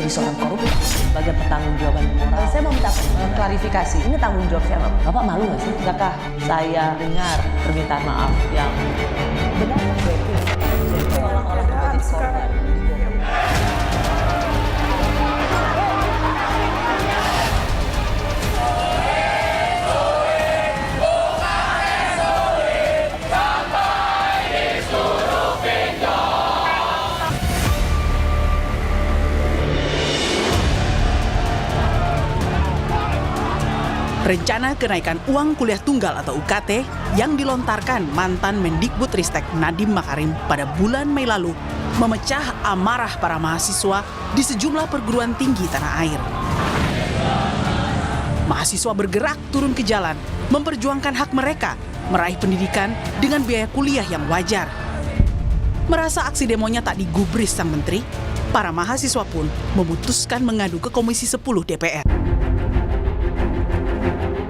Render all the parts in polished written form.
jadi seorang koruptor sebagai pertanggungjawaban moral. Saya mau minta klarifikasi, ini tanggung jawab siapa? Bapak malu nggak sih? Apakah saya dengar permintaan maaf yang benar? Orang-orang menjadi korban. Rencana kenaikan uang kuliah tunggal atau UKT yang dilontarkan mantan Mendikbudristek Nadiem Makarim pada bulan Mei lalu memecah amarah para mahasiswa di sejumlah perguruan tinggi tanah air. Mahasiswa bergerak turun ke jalan, memperjuangkan hak mereka meraih pendidikan dengan biaya kuliah yang wajar. Merasa aksi demonya tak digubris sang menteri, para mahasiswa pun memutuskan mengadu ke Komisi 10 DPR.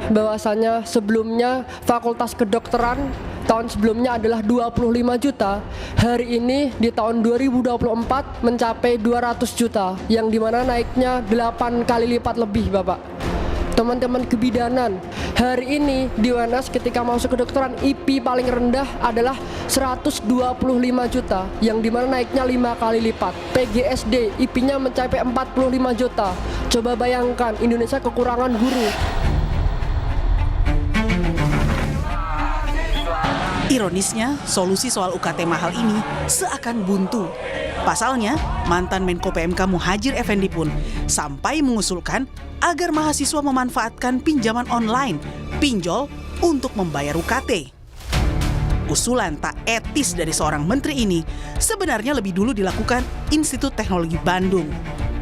Bahwasanya sebelumnya Fakultas Kedokteran tahun sebelumnya adalah 25 juta, hari ini di tahun 2024 mencapai 200 juta, yang dimana naiknya 8 kali lipat lebih, Bapak. Teman-teman kebidanan, hari ini di UNS ketika masuk kedokteran IP paling rendah adalah 125 juta, yang dimana naiknya 5 kali lipat. PGSD IP-nya mencapai 45 juta. Coba bayangkan, Indonesia kekurangan guru. Ironisnya, solusi soal UKT mahal ini seakan buntu. Pasalnya, mantan Menko PMK Muhadjir Effendi pun sampai mengusulkan agar mahasiswa memanfaatkan pinjaman online, pinjol, untuk membayar UKT. Usulan tak etis dari seorang menteri ini sebenarnya lebih dulu dilakukan Institut Teknologi Bandung.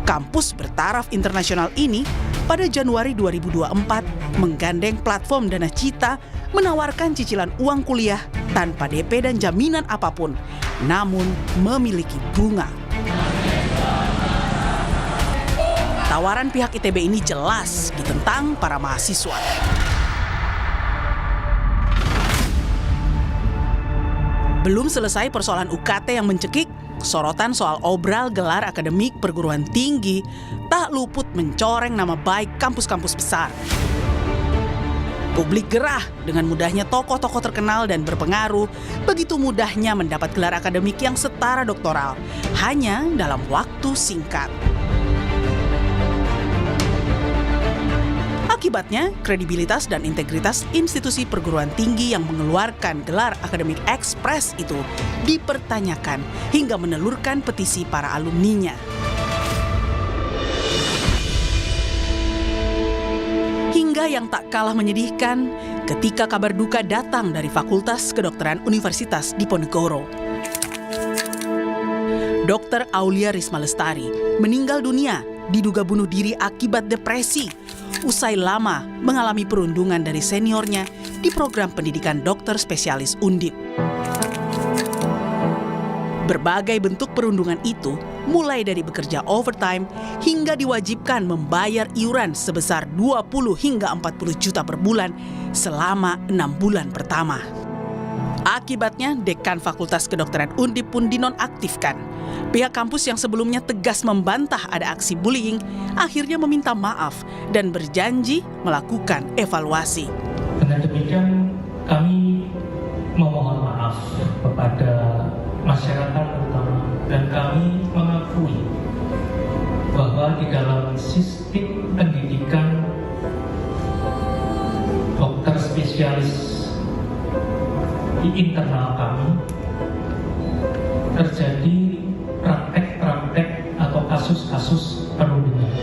Kampus bertaraf internasional ini pada Januari 2024 menggandeng platform Dana Cita menawarkan cicilan uang kuliah tanpa DP dan jaminan apapun, namun memiliki bunga. Tawaran pihak ITB ini jelas ditentang para mahasiswa. Belum selesai persoalan UKT yang mencekik, sorotan soal obral gelar akademik perguruan tinggi tak luput mencoreng nama baik kampus-kampus besar. Publik gerah dengan mudahnya tokoh-tokoh terkenal dan berpengaruh begitu mudahnya mendapat gelar akademik yang setara doktoral hanya dalam waktu singkat. Akibatnya, kredibilitas dan integritas institusi perguruan tinggi yang mengeluarkan gelar akademik ekspres itu dipertanyakan hingga menelurkan petisi para alumninya. Hingga yang tak kalah menyedihkan ketika kabar duka datang dari Fakultas Kedokteran Universitas Diponegoro. Dr. Aulia Risma Lestari meninggal dunia diduga bunuh diri akibat depresi usai lama mengalami perundungan dari seniornya di program pendidikan dokter spesialis Undip. Berbagai bentuk perundungan itu mulai dari bekerja overtime hingga diwajibkan membayar iuran sebesar 20 hingga 40 juta per bulan selama 6 bulan pertama. Akibatnya, Dekan Fakultas Kedokteran Undip pun dinonaktifkan. Pihak kampus yang sebelumnya tegas membantah ada aksi bullying akhirnya meminta maaf dan berjanji melakukan evaluasi. Dengan demikian, kami memohon maaf kepada masyarakat terutama, dan kami mengakui bahwa di dalam sistem pendidikan dokter spesialis di internal kami terjadi praktek-praktek atau kasus-kasus perundungan.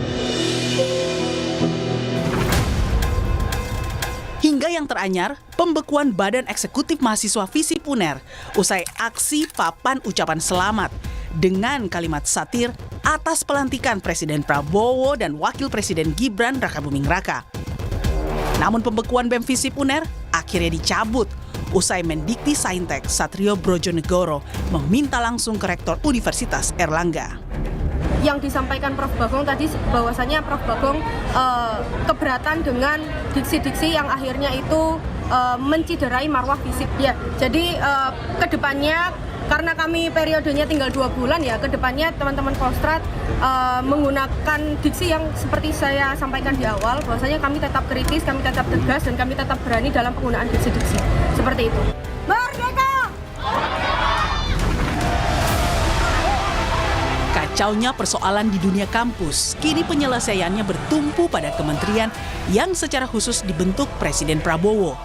Hingga yang teranyar, pembekuan Badan Eksekutif Mahasiswa Visip UNER usai aksi papan ucapan selamat dengan kalimat satir atas pelantikan Presiden Prabowo dan Wakil Presiden Gibran Rakabuming Raka. Namun pembekuan BEM Visip UNER akhirnya dicabut usai Mendikti Saintek Satrio Brojonegoro meminta langsung ke Rektor Universitas Erlangga. Yang disampaikan Prof. Bagong tadi bahwasanya Prof. Bagong keberatan dengan diksi-diksi yang akhirnya itu menciderai marwah fisik. Ya, jadi kedepannya karena kami periodenya tinggal 2 bulan ya, kedepannya teman-teman Kostrad menggunakan diksi yang seperti saya sampaikan di awal, bahwasanya kami tetap kritis, kami tetap tegas, dan kami tetap berani dalam penggunaan diksi-diksi. Seperti itu. Merdeka! Kacaunya persoalan di dunia kampus, kini penyelesaiannya bertumpu pada kementerian yang secara khusus dibentuk Presiden Prabowo.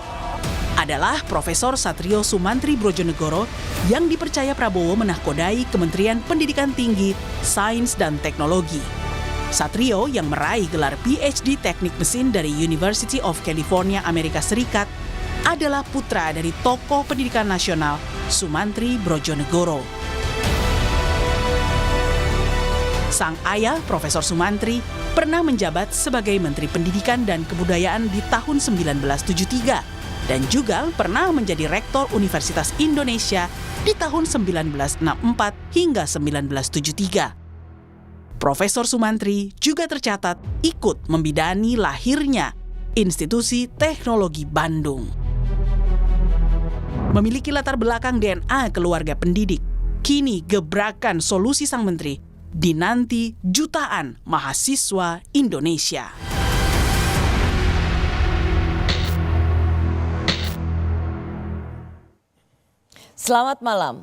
Adalah Profesor Satrio Sumantri Brodjonegoro yang dipercaya Prabowo menahkodai Kementerian Pendidikan Tinggi, Sains dan Teknologi. Satrio yang meraih gelar PhD Teknik Mesin dari University of California, Amerika Serikat, adalah putra dari tokoh pendidikan nasional Sumantri Brodjonegoro. Sang ayah, Profesor Sumantri, pernah menjabat sebagai Menteri Pendidikan dan Kebudayaan di tahun 1973 dan juga pernah menjadi Rektor Universitas Indonesia di tahun 1964 hingga 1973. Profesor Sumantri juga tercatat ikut membidani lahirnya Institusi Teknologi Bandung. Memiliki latar belakang DNA keluarga pendidik, kini gebrakan solusi sang menteri dinanti jutaan mahasiswa Indonesia. Selamat malam.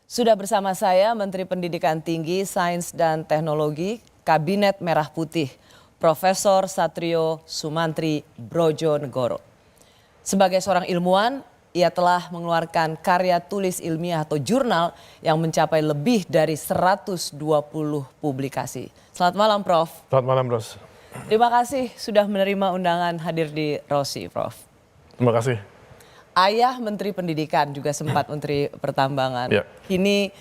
Sudah bersama saya Menteri Pendidikan Tinggi, Sains dan Teknologi, Kabinet Merah Putih, Profesor Satrio Sumantri Brodjonegoro. Sebagai seorang ilmuwan, ia telah mengeluarkan karya tulis ilmiah atau jurnal yang mencapai lebih dari 120 publikasi. Selamat malam, Prof. Selamat malam, Ros. Terima kasih sudah menerima undangan hadir di Rosi, Prof. Terima kasih. Ayah Menteri Pendidikan juga sempat Menteri Pertambangan. Ya. Kini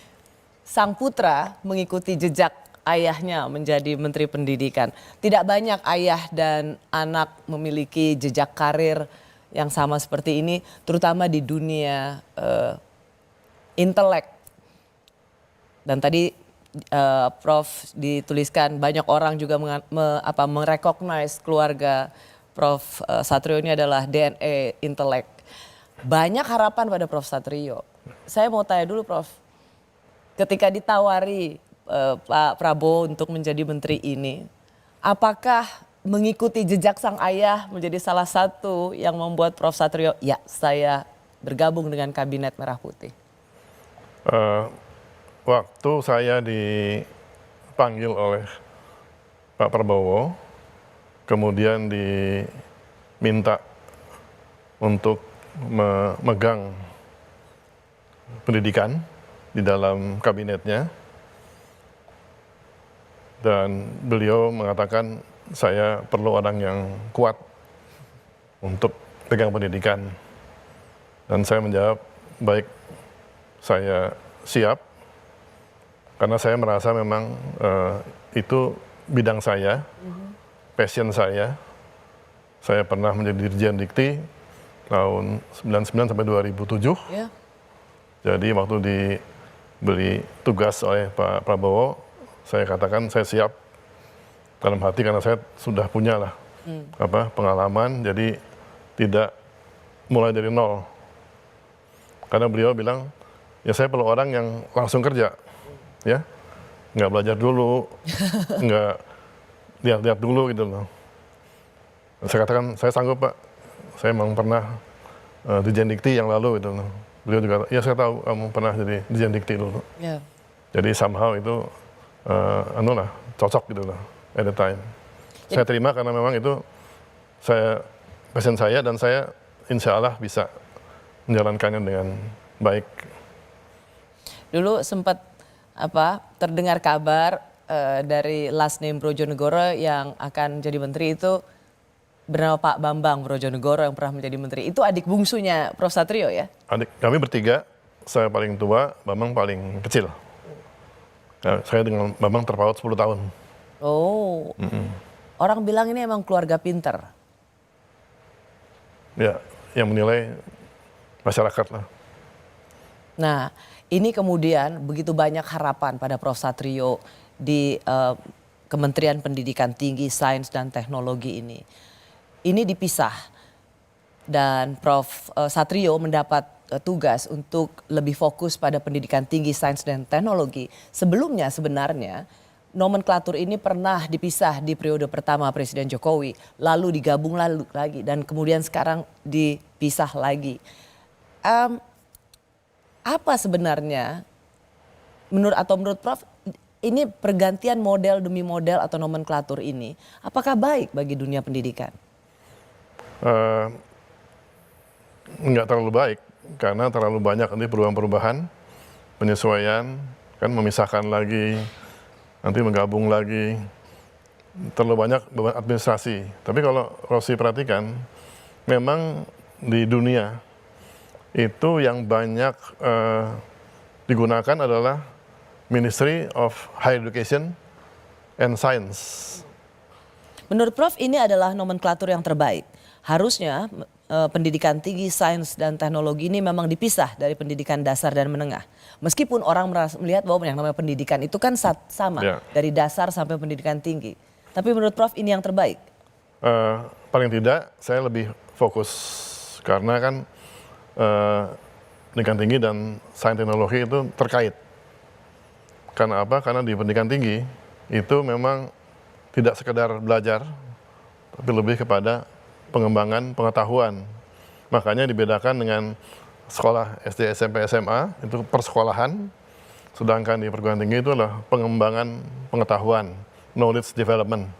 sang putra mengikuti jejak ayahnya menjadi Menteri Pendidikan. Tidak banyak ayah dan anak memiliki jejak karir yang sama seperti ini, terutama di dunia intelek. Dan tadi Prof dituliskan banyak orang juga merecognize keluarga Prof Satrio ini adalah DNA intelek. Banyak harapan pada Prof Satrio. Saya mau tanya dulu, Prof, ketika ditawari Pak Prabowo untuk menjadi menteri ini, apakah mengikuti jejak sang ayah menjadi salah satu yang membuat Prof Satrio, ya saya bergabung dengan Kabinet Merah Putih? Waktu saya dipanggil oleh Pak Prabowo, kemudian diminta untuk memegang pendidikan di dalam kabinetnya, dan beliau mengatakan saya perlu orang yang kuat untuk pegang pendidikan. Dan saya menjawab, baik, saya siap, karena saya merasa memang itu bidang saya, passion saya. Saya pernah menjadi Dirjen Dikti tahun 99 sampai 2007. Ya. Jadi waktu diberi tugas oleh Pak Prabowo, saya katakan saya siap dalam hati karena saya sudah punya lah pengalaman, jadi tidak mulai dari nol. Karena beliau bilang, ya saya perlu orang yang langsung kerja, ya, nggak belajar dulu, nggak lihat-lihat dulu gitu loh. Saya katakan saya sanggup, Pak. Saya memang pernah Dirjen Dikti yang lalu gitu. Beliau juga, ya saya tahu kamu pernah jadi Dirjen Dikti dulu. Yeah. Jadi somehow itu cocok gitu loh at the time. Saya terima karena memang itu passion saya, dan saya insya Allah bisa menjalankannya dengan baik. Dulu sempat terdengar kabar dari last name Brodjonegoro yang akan jadi menteri itu bernama Pak Bambang Brodjonegoro yang pernah menjadi menteri. Itu adik bungsunya Prof Satrio ya? Adik kami bertiga, saya paling tua, Bambang paling kecil. Nah, saya dengan Bambang terpaut 10 tahun. Oh, orang bilang ini emang keluarga pinter. Ya, yang menilai masyarakat lah. Nah, ini kemudian begitu banyak harapan pada Prof Satrio di Kementerian Pendidikan Tinggi, Sains dan Teknologi ini. Ini dipisah dan Prof. Satrio mendapat tugas untuk lebih fokus pada pendidikan tinggi sains dan teknologi. Sebelumnya sebenarnya nomenklatur ini pernah dipisah di periode pertama Presiden Jokowi, lalu digabung lagi dan kemudian sekarang dipisah lagi. Apa sebenarnya menurut Prof ini pergantian model demi model atau nomenklatur ini apakah baik bagi dunia pendidikan? Nggak terlalu baik karena terlalu banyak nanti perubahan-perubahan, penyesuaian, kan memisahkan lagi, nanti menggabung lagi, terlalu banyak beban administrasi. Tapi kalau Rossi perhatikan, memang di dunia itu yang banyak digunakan adalah Ministry of Higher Education and Science. Menurut Prof ini adalah nomenklatur yang terbaik. Harusnya pendidikan tinggi sains dan teknologi ini memang dipisah dari pendidikan dasar dan menengah. Meskipun orang melihat bahwa yang namanya pendidikan itu kan sama dari dasar sampai pendidikan tinggi. Tapi menurut Prof ini yang terbaik? Paling tidak saya lebih fokus karena kan pendidikan tinggi dan sains teknologi itu terkait. Karena apa? Karena di pendidikan tinggi itu memang tidak sekedar belajar, tapi lebih kepada pengembangan pengetahuan. Makanya dibedakan dengan sekolah SD, SMP, SMA, itu persekolahan. Sedangkan di perguruan tinggi itu adalah pengembangan pengetahuan, knowledge development.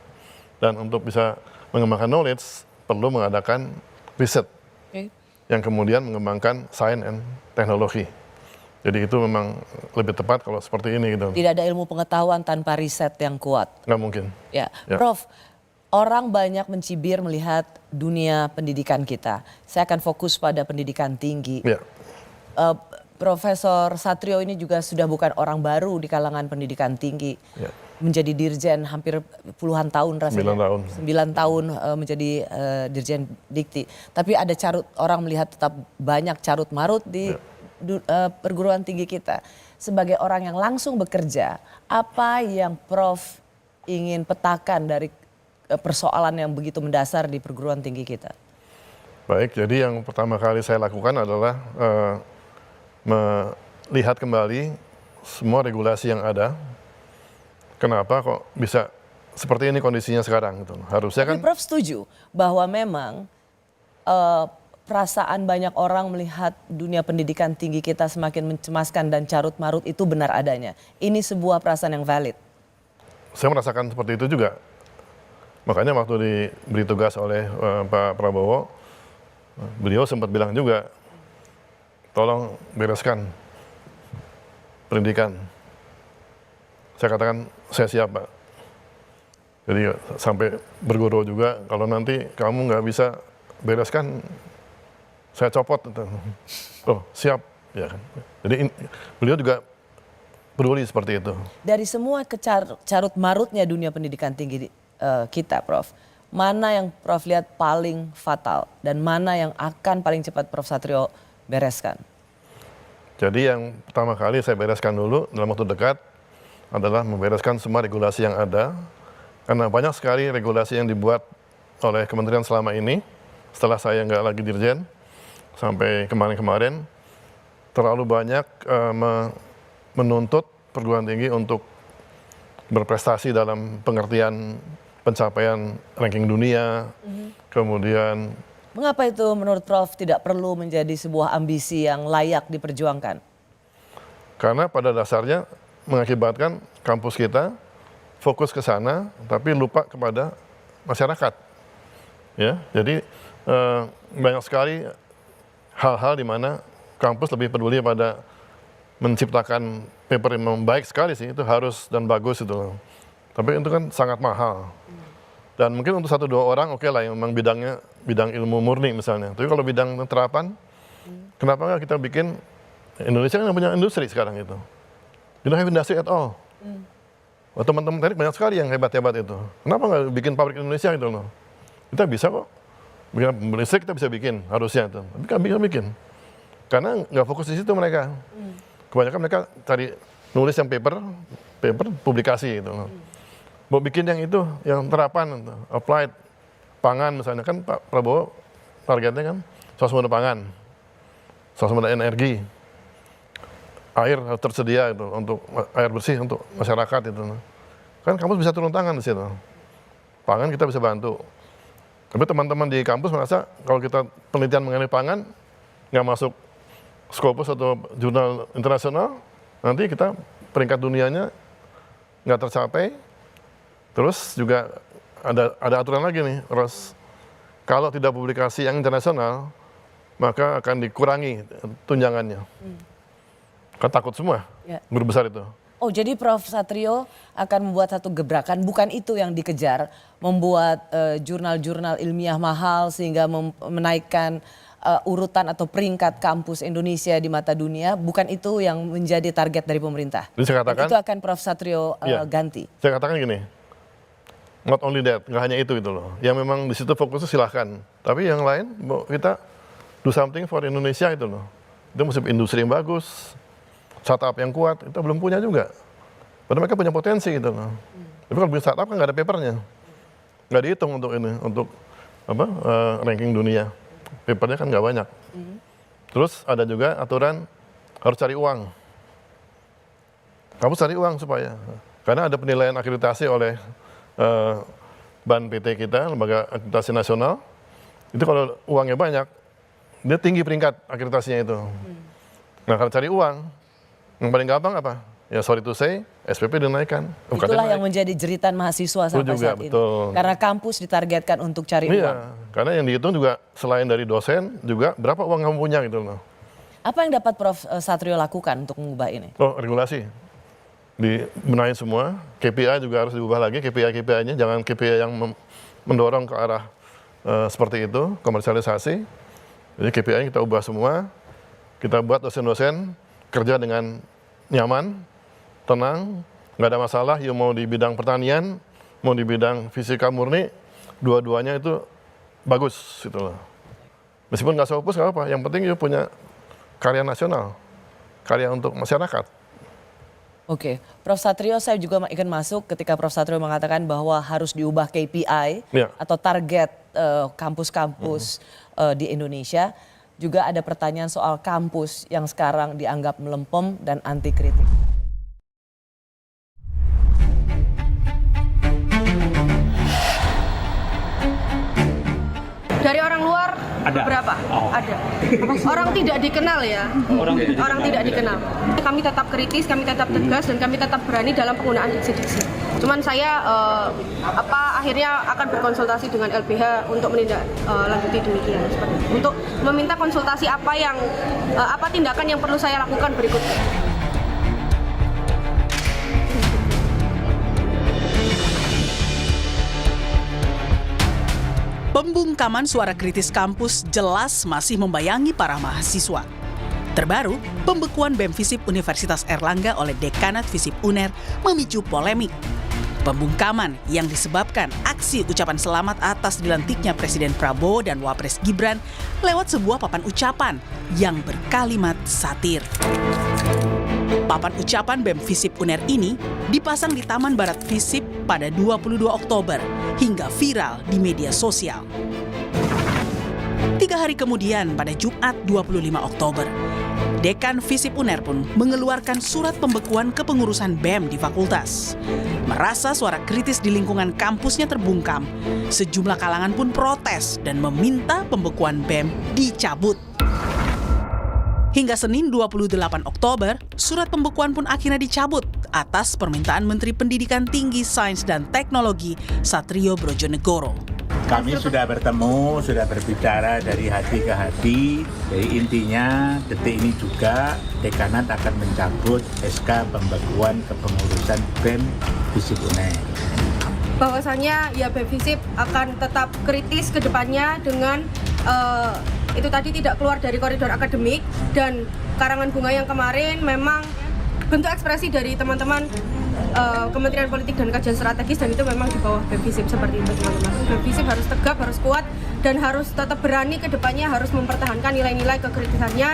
Dan untuk bisa mengembangkan knowledge, perlu mengadakan riset. Yang kemudian mengembangkan sains dan teknologi. Jadi itu memang lebih tepat kalau seperti ini gitu. Tidak ada ilmu pengetahuan tanpa riset yang kuat. Nggak mungkin. Ya, Prof, orang banyak mencibir melihat dunia pendidikan kita. Saya akan fokus pada pendidikan tinggi. Ya. Profesor Satrio ini juga sudah bukan orang baru di kalangan pendidikan tinggi. Ya. Menjadi dirjen hampir puluhan tahun rasanya. 9 tahun. 9 tahun menjadi dirjen Dikti. Tapi ada orang melihat tetap banyak carut marut di perguruan tinggi kita. Sebagai orang yang langsung bekerja, apa yang Prof ingin petakan dari persoalan yang begitu mendasar di perguruan tinggi kita? Baik, jadi yang pertama kali saya lakukan adalah melihat kembali semua regulasi yang ada. Kenapa kok bisa seperti ini kondisinya sekarang? Gitu. Harusnya kan. Tapi Prof setuju bahwa memang perasaan banyak orang melihat dunia pendidikan tinggi kita semakin mencemaskan dan carut marut itu benar adanya. Ini sebuah perasaan yang valid. Saya merasakan seperti itu juga. Makanya waktu diberi tugas oleh Pak Prabowo, beliau sempat bilang juga, tolong bereskan pendidikan. Saya katakan, saya siap Pak. Jadi sampai berguru juga, kalau nanti kamu nggak bisa bereskan, saya copot. Oh siap. Ya kan? Jadi beliau juga peduli seperti itu. Dari semua carut marutnya dunia pendidikan tinggi kita, Prof, mana yang Prof lihat paling fatal dan mana yang akan paling cepat Prof Satrio bereskan? Jadi yang pertama kali saya bereskan dulu dalam waktu dekat adalah membereskan semua regulasi yang ada. Karena banyak sekali regulasi yang dibuat oleh kementerian selama ini, setelah saya nggak lagi dirjen, sampai kemarin-kemarin, terlalu banyak menuntut perguruan tinggi untuk berprestasi dalam pengertian pencapaian ranking dunia, kemudian. Mengapa itu menurut Prof tidak perlu menjadi sebuah ambisi yang layak diperjuangkan? Karena pada dasarnya mengakibatkan kampus kita fokus ke sana, tapi lupa kepada masyarakat. Ya, jadi banyak sekali hal-hal di mana kampus lebih peduli pada menciptakan paper yang baik sekali sih, itu harus dan bagus itu. Tapi itu kan sangat mahal. Dan mungkin untuk 1-2 orang oke lah yang memang bidangnya bidang ilmu murni misalnya. Tapi kalau bidang terapan, kenapa nggak kita bikin, Indonesia kan punya industri sekarang itu. You don't have industry at all. Teman-teman tadi banyak sekali yang hebat-hebat itu. Kenapa nggak bikin pabrik Indonesia gitu loh? Kita bisa kok. Bikin listrik kita bisa bikin, harusnya itu. Tapi kan bisa bikin. Karena nggak fokus di situ mereka. Kebanyakan mereka cari nulis yang paper publikasi gitu loh. Mau bikin yang itu, yang terapan, applied, pangan misalnya. Kan Pak Prabowo targetnya kan swasembada pangan, swasembada energi, air harus tersedia itu untuk air bersih untuk masyarakat itu. Kan kampus bisa turun tangan di situ. Pangan kita bisa bantu. Tapi teman-teman di kampus merasa kalau kita penelitian mengenai pangan nggak masuk Scopus atau jurnal internasional, nanti kita peringkat dunianya nggak tercapai. Terus juga ada aturan lagi nih, Ros. Kalau tidak publikasi yang internasional, maka akan dikurangi tunjangannya. Kan takut semua, guru besar itu. Oh, jadi Prof. Satrio akan membuat satu gebrakan, bukan itu yang dikejar, membuat jurnal-jurnal ilmiah mahal sehingga menaikkan urutan atau peringkat kampus Indonesia di mata dunia, bukan itu yang menjadi target dari pemerintah. Jadi saya katakan, dan itu akan Prof. Satrio ganti. Saya katakan gini, not only that, nggak hanya itu gitu loh. Yang memang di situ fokusnya silahkan, tapi yang lain kita do something for Indonesia itu loh. Itu mesti industri yang bagus, startup yang kuat, kita belum punya juga. Padahal mereka punya potensi gitu loh. Tapi kalau bikin startup kan nggak ada papernya, nggak dihitung untuk ini, untuk apa ranking dunia. Papernya kan nggak banyak. Terus ada juga aturan harus cari uang. Kamu cari uang supaya, karena ada penilaian akreditasi oleh BAN PT kita, Lembaga Akreditasi Nasional. Itu kalau uangnya banyak, dia tinggi peringkat akreditasinya itu. Nah kalau cari uang, yang paling gampang apa? Ya sorry to say, SPP dinaikkan. Itulah yang menjadi jeritan mahasiswa sampai juga, saat ini. betul. Karena kampus ditargetkan untuk cari uang. Iya, karena yang dihitung juga selain dari dosen, juga berapa uang kamu punya gitu loh. Apa yang dapat Prof. Satrio lakukan untuk mengubah ini? Oh, regulasi. Dibenahi semua, KPI juga harus diubah lagi, KPI-nya jangan KPI yang mendorong ke arah seperti itu, komersialisasi. Jadi KPI kita ubah semua, kita buat dosen-dosen kerja dengan nyaman, tenang, nggak ada masalah. You mau di bidang pertanian, mau di bidang fisika murni, dua-duanya itu bagus gitu loh. Meskipun nggak Scopus nggak apa, yang penting you punya karya nasional, karya untuk masyarakat. Oke, Prof. Satrio, saya juga ingin masuk ketika Prof. Satrio mengatakan bahwa harus diubah KPI atau target kampus-kampus di Indonesia. Juga ada pertanyaan soal kampus yang sekarang dianggap melempem dan anti kritik. Dari orang luar ada berapa? Oh. Ada. Orang tidak dikenal ya. Orang tidak dikenal. Kami tetap kritis, kami tetap tegas, dan kami tetap berani dalam penggunaan diksi-diksi. Cuman saya akhirnya akan berkonsultasi dengan LBH untuk menindaklanjuti demikian, seperti itu. Untuk meminta konsultasi apa tindakan yang perlu saya lakukan berikutnya. Pembungkaman suara kritis kampus jelas masih membayangi para mahasiswa. Terbaru, pembekuan BEM Visip Universitas Airlangga oleh Dekanat Visip UNER memicu polemik. Pembungkaman yang disebabkan aksi ucapan selamat atas dilantiknya Presiden Prabowo dan Wapres Gibran lewat sebuah papan ucapan yang berkalimat satir. Papan ucapan BEM Visip UNER ini dipasang di Taman Barat Visip pada 22 Oktober hingga viral di media sosial. 3 hari kemudian pada Jumat 25 Oktober, Dekan Visip UNER pun mengeluarkan surat pembekuan kepengurusan BEM di fakultas. Merasa suara kritis di lingkungan kampusnya terbungkam, sejumlah kalangan pun protes dan meminta pembekuan BEM dicabut. Hingga Senin 28 Oktober, surat pembekuan pun akhirnya dicabut atas permintaan Menteri Pendidikan Tinggi, Sains dan Teknologi Satrio Brojonegoro. Kami sudah bertemu, sudah berbicara dari hati ke hati. Jadi intinya detik ini juga Dekanat akan mencabut SK pembekuan kepengurusan BEM Visip UNER. Bahwasanya ya BEM Visip akan tetap kritis ke depannya dengan itu tadi tidak keluar dari koridor akademik, dan karangan bunga yang kemarin memang bentuk ekspresi dari teman-teman Kementerian Politik dan Kajian Strategis, dan itu memang di bawah BEM Visip seperti itu teman-teman. BEM Visip harus tegap, harus kuat, dan harus tetap berani ke depannya, harus mempertahankan nilai-nilai kekritisannya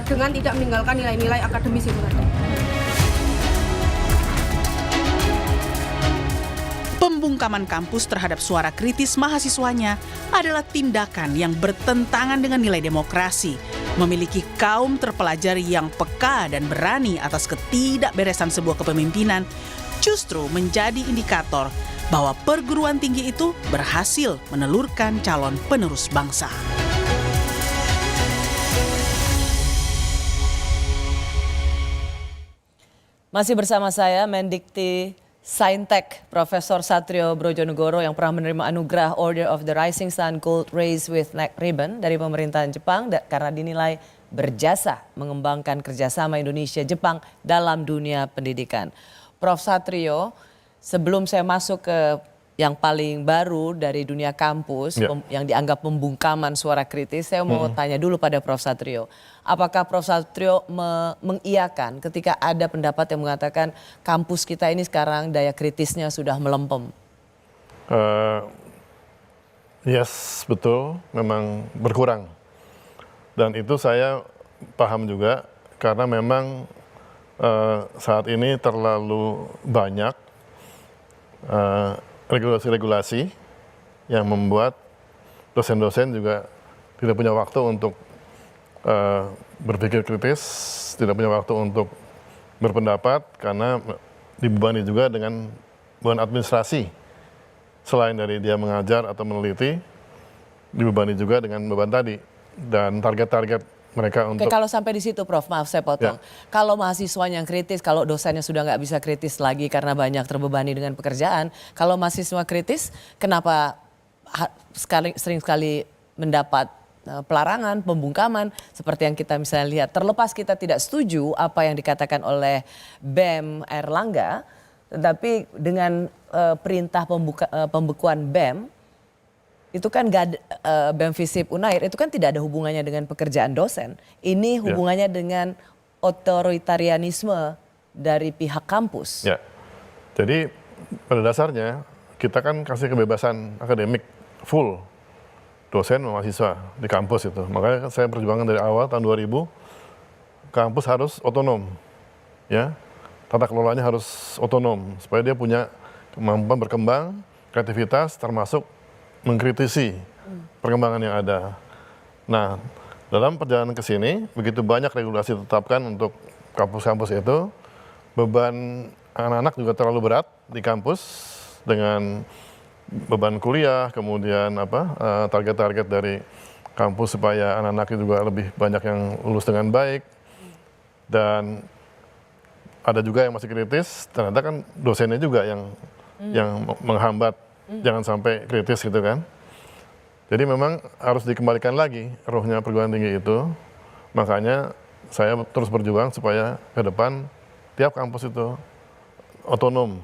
dengan tidak meninggalkan nilai-nilai akademis itu tadi. Pembungkaman kampus terhadap suara kritis mahasiswanya adalah tindakan yang bertentangan dengan nilai demokrasi. Memiliki kaum terpelajari yang peka dan berani atas ketidakberesan sebuah kepemimpinan justru menjadi indikator bahwa perguruan tinggi itu berhasil menelurkan calon penerus bangsa. Masih bersama saya Mendikti Saintek Profesor Satrio Brojonegoro yang pernah menerima anugerah Order of the Rising Sun Gold Race with Neck Ribbon dari pemerintahan Jepang karena dinilai berjasa mengembangkan kerjasama Indonesia-Jepang dalam dunia pendidikan. Prof. Satrio, sebelum saya masuk ke yang paling baru dari dunia kampus yang dianggap pembungkaman suara kritis, saya mau tanya dulu pada Prof. Satrio. Apakah Prof. Satrio mengiyakan ketika ada pendapat yang mengatakan kampus kita ini sekarang daya kritisnya sudah melempem? Yes, betul, memang berkurang. Dan itu saya paham juga karena memang saat ini terlalu banyak regulasi-regulasi yang membuat dosen-dosen juga tidak punya waktu untuk berpikir kritis, tidak punya waktu untuk berpendapat karena dibebani juga dengan beban administrasi. Selain dari dia mengajar atau meneliti, dibebani juga dengan beban tadi dan target-target mereka untuk... Oke, kalau sampai di situ Prof, maaf saya potong. Kalau mahasiswanya yang kritis, kalau dosennya sudah nggak bisa kritis lagi karena banyak terbebani dengan pekerjaan, kalau mahasiswa kritis, kenapa sering sekali mendapat pelarangan, pembungkaman, seperti yang kita misalnya lihat. Terlepas kita tidak setuju apa yang dikatakan oleh BEM Airlangga, tetapi dengan perintah pembekuan BEM, itu kan BEM Visip Unair itu kan tidak ada hubungannya dengan pekerjaan dosen. Ini hubungannya dengan otoritarianisme dari pihak kampus. Ya, jadi pada dasarnya kita kan kasih kebebasan akademik full dosen mahasiswa di kampus itu. Makanya saya perjuangan dari awal tahun 2000, kampus harus otonom, ya, tata kelolanya harus otonom supaya dia punya kemampuan berkembang, kreativitas, termasuk mengkritisi perkembangan yang ada. Nah, dalam perjalanan ke sini, begitu banyak regulasi ditetapkan untuk kampus-kampus itu, beban anak-anak juga terlalu berat di kampus dengan beban kuliah, kemudian target-target dari kampus supaya anak-anaknya juga lebih banyak yang lulus dengan baik. Dan ada juga yang masih kritis, ternyata kan dosennya juga yang menghambat. Jangan sampai kritis gitu kan. Jadi memang harus dikembalikan lagi rohnya perguruan tinggi itu. Makanya saya terus berjuang supaya ke depan tiap kampus itu otonom,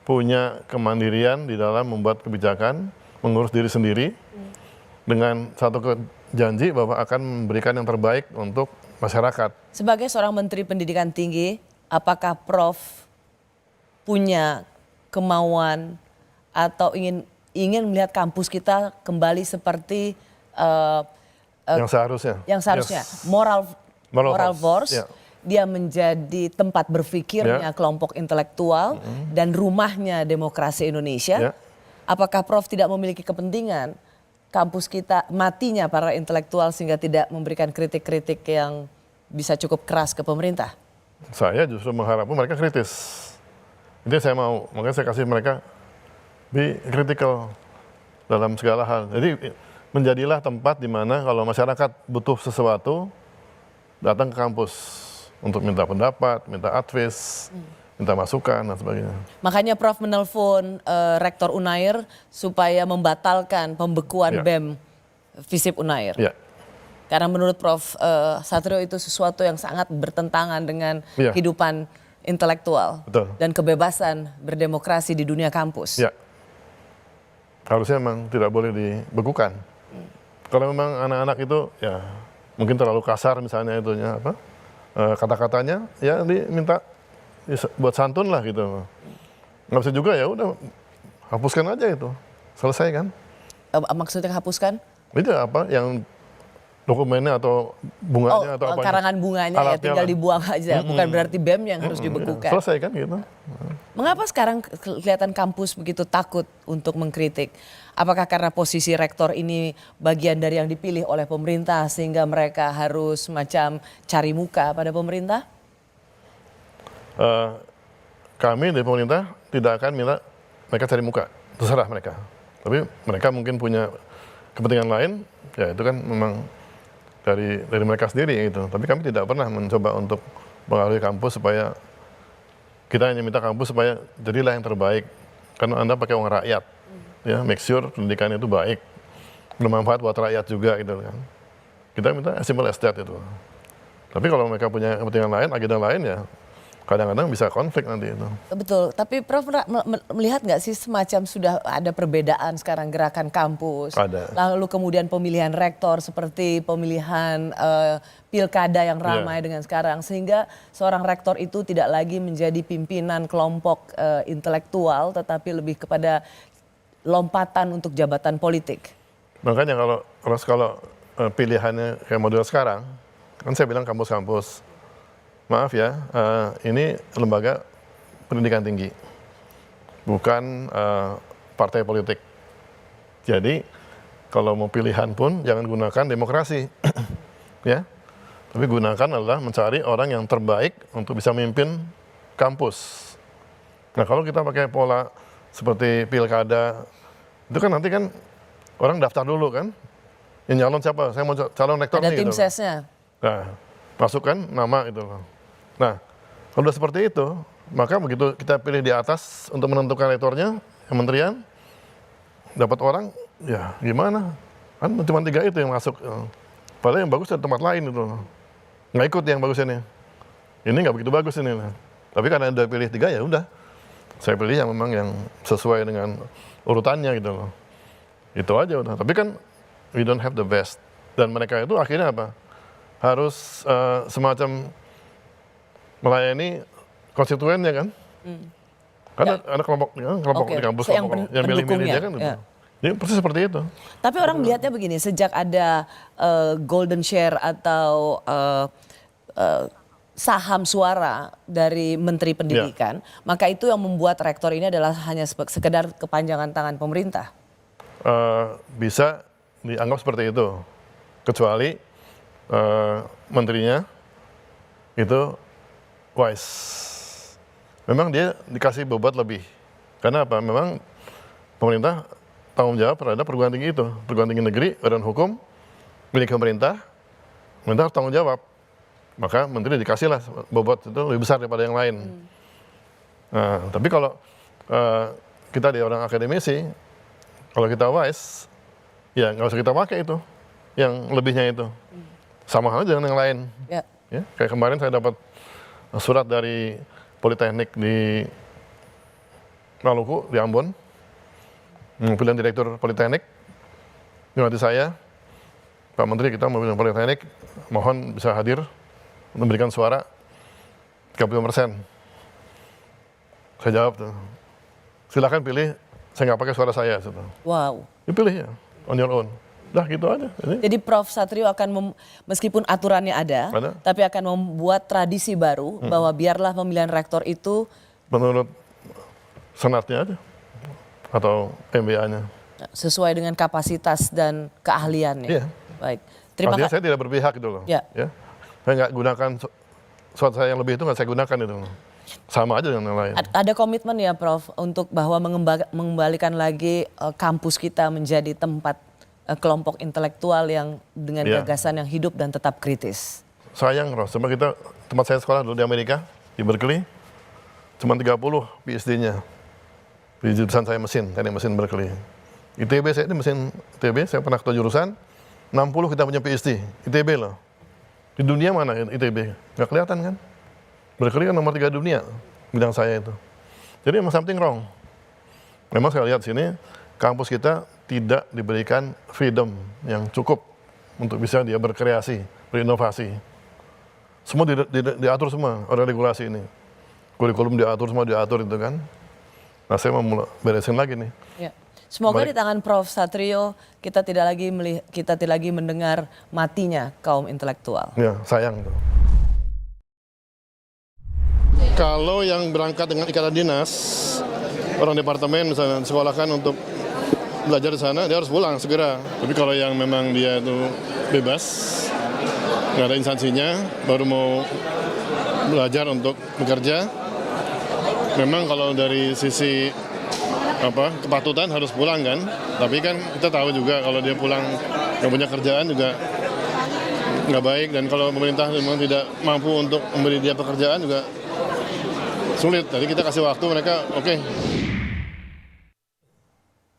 punya kemandirian di dalam membuat kebijakan, mengurus diri sendiri dengan satu janji bahwa akan memberikan yang terbaik untuk masyarakat. Sebagai seorang Menteri Pendidikan Tinggi, apakah Prof punya kemauan atau ingin melihat kampus kita kembali seperti yang seharusnya. Yang seharusnya. Yes. Moral force. Yeah. Dia menjadi tempat berpikirnya kelompok intelektual dan rumahnya demokrasi Indonesia. Apakah Prof tidak memiliki kepentingan kampus kita matinya para intelektual sehingga tidak memberikan kritik-kritik yang bisa cukup keras ke pemerintah? Saya justru mengharapkan mereka kritis. Itu saya mau, makanya saya kasih mereka be critical dalam segala hal. Jadi menjadilah tempat di mana kalau masyarakat butuh sesuatu datang ke kampus untuk minta pendapat, minta advice, minta masukan dan sebagainya. Makanya Prof menelpon Rektor Unair supaya membatalkan pembekuan BEM Visip Unair. Karena menurut Prof Satrio itu sesuatu yang sangat bertentangan dengan kehidupan intelektual dan kebebasan berdemokrasi di dunia kampus. Harusnya memang tidak boleh dibekukan. Kalau memang anak-anak itu ya mungkin terlalu kasar misalnya itunya kata-katanya ya diminta buat santun lah gitu. Nggak bisa juga ya udah hapuskan aja itu. Selesai kan? Maksudnya hapuskan? Itu yang dokumennya atau bunganya atau apa? Karangan bunganya ya tinggal dibuang aja. Bukan berarti BEM yang harus dibekukan. Selesai kan gitu. Mengapa sekarang kelihatan kampus begitu takut untuk mengkritik? Apakah karena posisi rektor ini bagian dari yang dipilih oleh pemerintah sehingga mereka harus macam cari muka pada pemerintah? Kami dari pemerintah tidak akan minta mereka cari muka, terserah mereka. Tapi mereka mungkin punya kepentingan lain, ya itu kan memang dari mereka sendiri gitu. Tapi kami tidak pernah mencoba untuk mengaruhi kampus supaya kita hanya minta kampus supaya jadilah yang terbaik. Karena Anda pakai uang rakyat, ya make sure pendidikan itu baik, bermanfaat buat rakyat juga gitu kan. Kita minta as simple as that itu. Tapi kalau mereka punya kepentingan lain, agenda lain ya kadang-kadang bisa konflik nanti itu. Betul, tapi Prof melihat nggak sih semacam sudah ada perbedaan sekarang gerakan kampus, Ada. lalu kemudian pemilihan rektor seperti pemilihan pilkada yang ramai dengan sekarang, sehingga seorang rektor itu tidak lagi menjadi pimpinan kelompok intelektual, tetapi lebih kepada lompatan untuk jabatan politik. Makanya kalau pilihannya kayak model sekarang, kan saya bilang kampus-kampus. Maaf ya, ini lembaga pendidikan tinggi, bukan partai politik. Jadi kalau mau pilihan pun jangan gunakan demokrasi, ya. Tapi gunakan adalah mencari orang yang terbaik untuk bisa memimpin kampus. Nah kalau kita pakai pola seperti pilkada, itu kan nanti kan orang daftar dulu kan, yang nyalon siapa? Saya mau calon rektor Ada nih. tim Gitu. sesnya. Nah, masukkan nama itu loh. Nah, kalau udah seperti itu, maka begitu kita pilih di atas untuk menentukan rektornya, kementerian, dapat orang, ya gimana? Kan cuma 3 itu yang masuk. Padahal yang bagus dari tempat lain itu. Nggak ikut yang bagus ini. Ini nggak begitu bagus ini. Tapi karena udah pilih 3 ya udah. Saya pilih yang memang yang sesuai dengan urutannya gitu loh. Itu aja udah. Tapi kan we don't have the best. Dan mereka itu akhirnya apa? Harus semacam melayani konstituennya kan? Karena ada kelompok di kampus yang yang milih-milih dia pendukungnya, kan. ya. Jadi persis seperti itu. Tapi orang melihatnya begini, sejak ada golden share atau saham suara dari Menteri Pendidikan, maka itu yang membuat rektor ini adalah hanya sekedar kepanjangan tangan pemerintah. Bisa dianggap seperti itu, kecuali menterinya itu wise. Memang dia dikasih bobot lebih. Karena apa? Memang pemerintah tanggung jawab terhadap perguruan tinggi itu. Perguruan tinggi negeri, badan hukum, milik pemerintah harus tanggung jawab. Maka menteri dikasihlah bobot itu lebih besar daripada yang lain. Nah, tapi kalau kita di orang akademisi, kalau kita wise, ya nggak usah kita pakai itu, yang lebihnya itu. Sama halnya dengan yang lain. Ya. Ya, kayak kemarin saya dapat surat dari Politeknik di Maluku, di Ambon, pilihan direktur Politeknik, nyuruh saya, Pak Menteri kita mau pilihan Politeknik, mohon bisa hadir untuk memberikan suara 30%. Saya jawab tuh, silakan pilih, saya nggak pakai suara saya. Wow. Dipilih ya, on your own. Dah gitu aja. Jadi Prof Satrio akan meskipun aturannya ada, tapi akan membuat tradisi baru bahwa biarlah pemilihan rektor itu menurut senatnya aja atau MBA-nya. Sesuai dengan kapasitas dan keahliannya. Iya. Baik. Terima Artinya kasih. saya tidak berpihak gitu loh. Ya. Saya nggak gunakan suatu saya yang lebih itu nggak saya gunakan itu. Sama aja dengan yang lain. Ada komitmen ya Prof untuk bahwa mengembalikan lagi kampus kita menjadi tempat kelompok intelektual yang dengan gagasan yang hidup dan tetap kritis. Sayang Roh, sebab kita tempat saya sekolah dulu di Amerika, di Berkeley, cuma 30 PhD-nya. Di jurusan saya mesin, teknik mesin Berkeley. ITB saya ini mesin ITB, saya pernah ketua jurusan, 60 kita punya PhD, ITB loh. Di dunia mana ITB? Nggak kelihatan kan? Berkeley kan nomor 3 dunia, bidang saya itu. Jadi emang something wrong. Memang saya lihat sini, kampus kita tidak diberikan freedom yang cukup untuk bisa dia berkreasi, berinovasi. Semua diatur semua oleh regulasi ini. Kurikulum diatur, semua diatur itu kan. Nah saya mau beresin lagi nih. Ya. Semoga di tangan Prof Satrio kita tidak lagi mendengar matinya kaum intelektual. Ya sayang tuh. Kalau yang berangkat dengan ikatan dinas, orang departemen misalnya disekolahkan untuk belajar di sana, dia harus pulang segera. Tapi kalau yang memang dia itu bebas, nggak ada instansinya, baru mau belajar untuk bekerja, memang kalau dari sisi kepatutan harus pulang kan. Tapi kan kita tahu juga kalau dia pulang nggak punya kerjaan juga nggak baik, dan kalau pemerintah memang tidak mampu untuk memberi dia pekerjaan juga sulit. Jadi kita kasih waktu mereka, oke.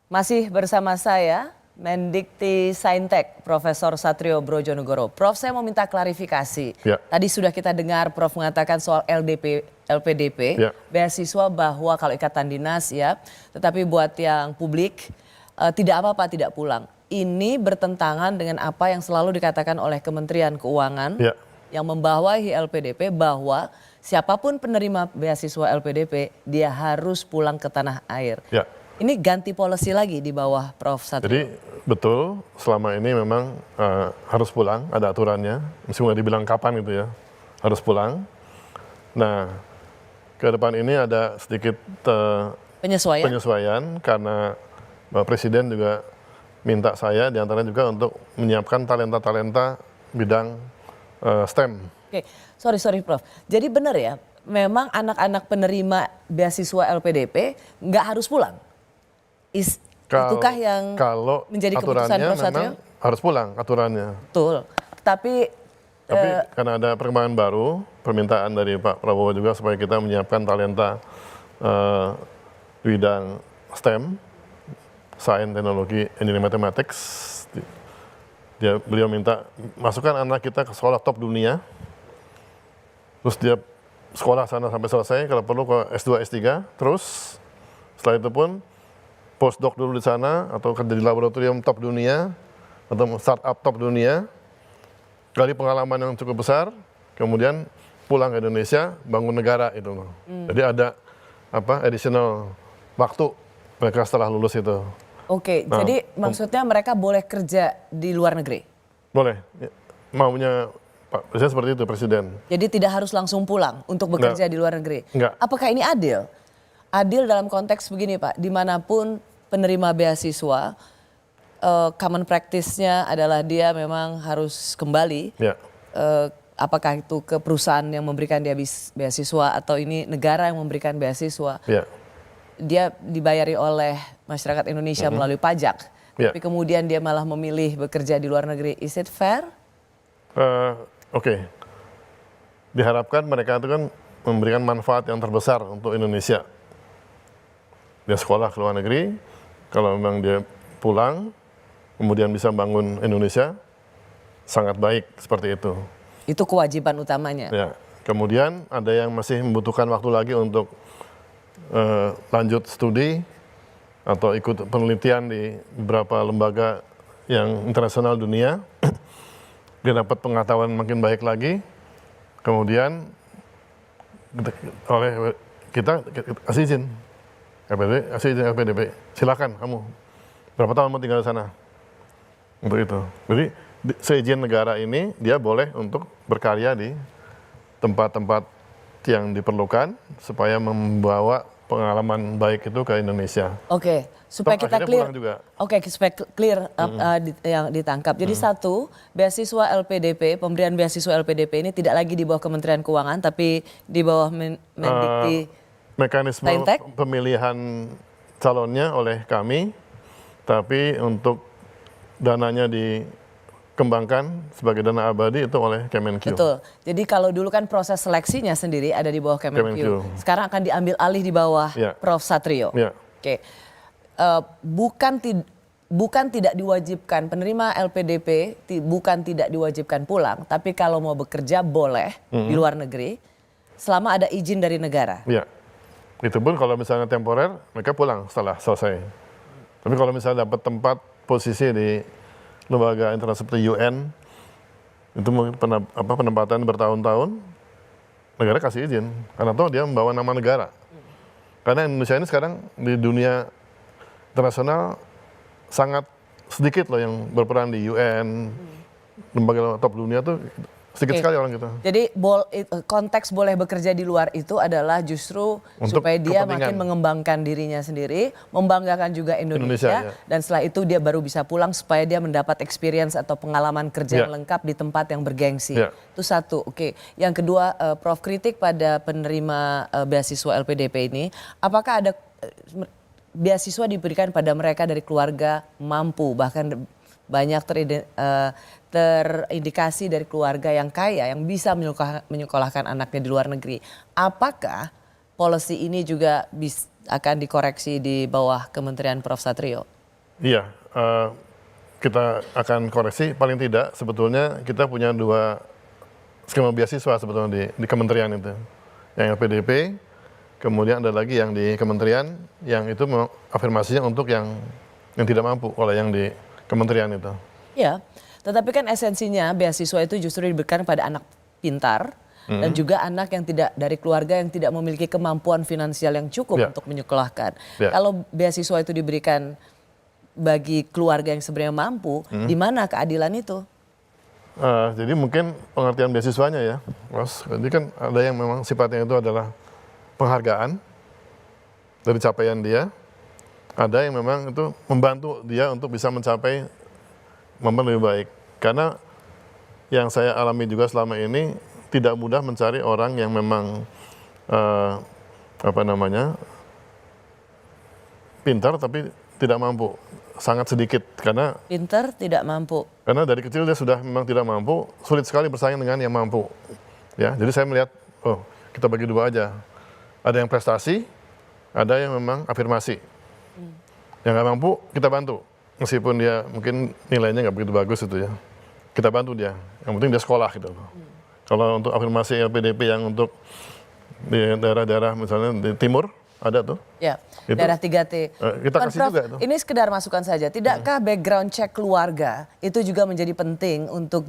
Masih bersama saya, Mendikti Saintek, Profesor Satrio Brojonegoro. Prof, saya mau minta klarifikasi. Ya. Tadi sudah kita dengar Prof mengatakan soal LPDP, Ya. beasiswa bahwa kalau ikatan dinas ya, tetapi buat yang publik tidak apa-apa tidak pulang. Ini bertentangan dengan apa yang selalu dikatakan oleh Kementerian Keuangan Ya. yang membawahi LPDP bahwa siapapun penerima beasiswa LPDP, dia harus pulang ke tanah air. Ya. Ini ganti policy lagi di bawah Prof. Satrio. Jadi betul, selama ini memang harus pulang, ada aturannya. Meskipun nggak dibilang kapan gitu ya, harus pulang. Nah, ke depan ini ada sedikit penyesuaian karena Bapak Presiden juga minta saya diantaranya juga untuk menyiapkan talenta-talenta bidang STEM. Oke, sorry Prof. Jadi benar ya, memang anak-anak penerima beasiswa LPDP nggak harus pulang? Itukah yang kalau menjadi keputusan aturannya Prof. Satrio? memang harus pulang aturannya. Betul, tapi Karena ada perkembangan baru, permintaan dari Pak Prabowo juga supaya kita menyiapkan talenta bidang STEM, Science, Teknologi, Engineering, Mathematics. Beliau minta masukkan anak kita ke sekolah top dunia, terus dia sekolah sana sampai selesai, kalau perlu ke S2, S3, terus setelah itu pun postdoc dulu di sana, atau kerja di laboratorium top dunia, atau startup top dunia, kali pengalaman yang cukup besar, kemudian pulang ke Indonesia, bangun negara itu. Jadi ada additional waktu mereka setelah lulus itu. Oke, jadi maksudnya mereka boleh kerja di luar negeri? Boleh, maunya Pak Presiden seperti itu, Presiden. Jadi tidak harus langsung pulang untuk bekerja di luar negeri? Enggak. Apakah ini adil? Adil dalam konteks begini Pak, dimanapun penerima beasiswa, common practice-nya adalah dia memang harus kembali. Ya. Apakah itu ke perusahaan yang memberikan dia beasiswa atau ini negara yang memberikan beasiswa. Ya. Dia dibayari oleh masyarakat Indonesia melalui pajak. Ya. Tapi kemudian dia malah memilih bekerja di luar negeri. Is it fair? Oke. Diharapkan mereka itu kan memberikan manfaat yang terbesar untuk Indonesia. Dia sekolah ke luar negeri, kalau memang dia pulang, kemudian bisa bangun Indonesia, sangat baik seperti itu. Itu kewajiban utamanya. Ya. Kemudian ada yang masih membutuhkan waktu lagi untuk lanjut studi atau ikut penelitian di beberapa lembaga yang internasional dunia. Dia dapat pengetahuan makin baik lagi. Kemudian oleh kita kasih izin. LPDP, silakan kamu. Berapa tahun mau tinggal di sana? Untuk itu. Jadi seizin negara ini dia boleh untuk berkarya di tempat-tempat yang diperlukan supaya membawa pengalaman baik itu ke Indonesia. Oke, supaya Toh, kita akhirnya clear. pulang juga. Oke, supaya clear yang ditangkap. Jadi satu, beasiswa LPDP, pemberian beasiswa LPDP ini tidak lagi di bawah Kementerian Keuangan, tapi di bawah Mendikti. Mekanisme Saintek? pemilihan calonnya oleh kami, tapi untuk dananya dikembangkan sebagai dana abadi itu oleh Kemenkyu. Betul. Jadi kalau dulu kan proses seleksinya sendiri ada di bawah Kemenkyu. Kemenkyu. Sekarang akan diambil alih di bawah Ya. Prof. Satrio. Ya. Oke. Bukan tidak diwajibkan penerima LPDP bukan tidak diwajibkan pulang, tapi kalau mau bekerja boleh di luar negeri selama ada izin dari negara. Ya. Itu pun kalau misalnya temporer, mereka pulang setelah selesai. Tapi kalau misalnya dapat tempat posisi di lembaga internasional seperti UN, itu mungkin penempatan bertahun-tahun, negara kasih izin. Karena toh dia membawa nama negara. Karena Indonesia ini sekarang di dunia internasional sangat sedikit loh yang berperan di UN, lembaga top dunia tuh Sedikit sekali orang gitu. Jadi konteks boleh bekerja di luar itu adalah justru Untuk supaya dia kepentingan. makin mengembangkan dirinya sendiri, membanggakan juga Indonesia, ya. dan setelah itu dia baru bisa pulang supaya dia mendapat experience atau pengalaman kerja yang lengkap di tempat yang bergengsi. Itu satu. Oke. Yang kedua, Prof, kritik pada penerima beasiswa LPDP ini, apakah ada beasiswa diberikan pada mereka dari keluarga mampu, bahkan banyak terindikasi dari keluarga yang kaya yang bisa menyekolahkan anaknya di luar negeri. Apakah policy ini juga akan dikoreksi di bawah Kementerian Prof Satrio? Iya, kita akan koreksi. Paling tidak sebetulnya kita punya 2 skema beasiswa sebetulnya di kementerian itu. Yang LPDP, kemudian ada lagi yang di kementerian yang itu afirmasinya untuk yang tidak mampu oleh yang di kementerian itu. Ya, tetapi kan esensinya beasiswa itu justru diberikan pada anak pintar dan juga anak yang tidak dari keluarga yang tidak memiliki kemampuan finansial yang cukup untuk menyekolahkan. Kalau beasiswa itu diberikan bagi keluarga yang sebenarnya mampu, di mana keadilan itu? Jadi mungkin pengertian beasiswanya ya, Mas. Jadi kan ada yang memang sifatnya itu adalah penghargaan dari capaian dia. Ada yang memang itu membantu dia untuk bisa mencapai momen lebih baik. Karena yang saya alami juga selama ini tidak mudah mencari orang yang memang pintar tapi tidak mampu. Sangat sedikit karena Pintar tidak mampu. Karena dari kecil dia sudah memang tidak mampu, sulit sekali bersaing dengan yang mampu. Ya, jadi saya melihat, kita bagi 2 aja. Ada yang prestasi, ada yang memang afirmasi. Yang nggak mampu kita bantu, meskipun dia mungkin nilainya nggak begitu bagus itu ya, kita bantu dia. Yang penting dia sekolah gitu. Kalau untuk afirmasi LPDP yang untuk di daerah-daerah misalnya di timur ada tuh. Ya, itu, daerah 3T. Kita kasih Prof, juga itu. ini sekedar masukan saja. Tidakkah background check keluarga itu juga menjadi penting untuk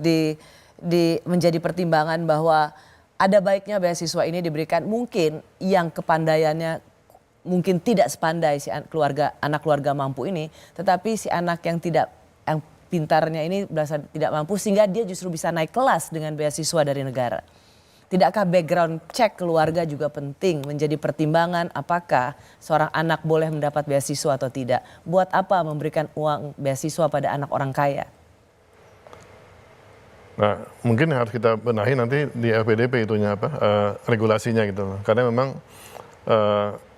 menjadi pertimbangan bahwa ada baiknya beasiswa ini diberikan mungkin yang kepandaiannya mungkin tidak sepandai si anak keluarga mampu ini, tetapi si anak yang pintarnya ini berasa tidak mampu sehingga dia justru bisa naik kelas dengan beasiswa dari negara. Tidakkah background check keluarga juga penting menjadi pertimbangan apakah seorang anak boleh mendapat beasiswa atau tidak? Buat apa memberikan uang beasiswa pada anak orang kaya? Nah, mungkin harus kita benahi nanti di LPDP itunya regulasinya gitu. Karena memang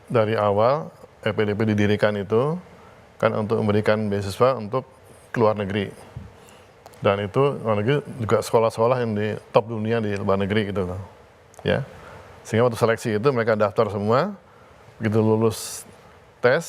dari awal LPDP didirikan itu kan untuk memberikan beasiswa untuk ke luar negeri. Dan itu luar negeri juga sekolah-sekolah yang di top dunia di luar negeri gitu loh. Ya. Sehingga waktu seleksi itu mereka daftar semua, begitu lulus tes,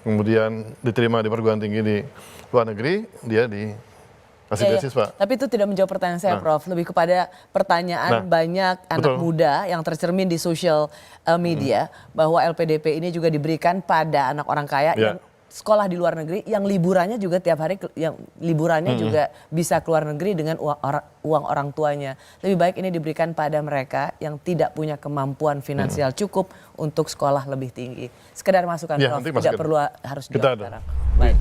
kemudian diterima di perguruan tinggi di luar negeri, dia dikasih beasiswa. Tapi itu tidak menjawab pertanyaan saya, Prof. Lebih kepada pertanyaan banyak anak muda yang tercermin di social media bahwa LPDP ini juga diberikan pada anak orang kaya yang sekolah di luar negeri, yang liburannya juga tiap hari, yang liburannya juga bisa keluar negeri dengan uang orang tuanya. Lebih baik ini diberikan pada mereka yang tidak punya kemampuan finansial cukup untuk sekolah lebih tinggi. Sekedar masukan, Prof. Tidak perlu harus jawab sekarang. Baik.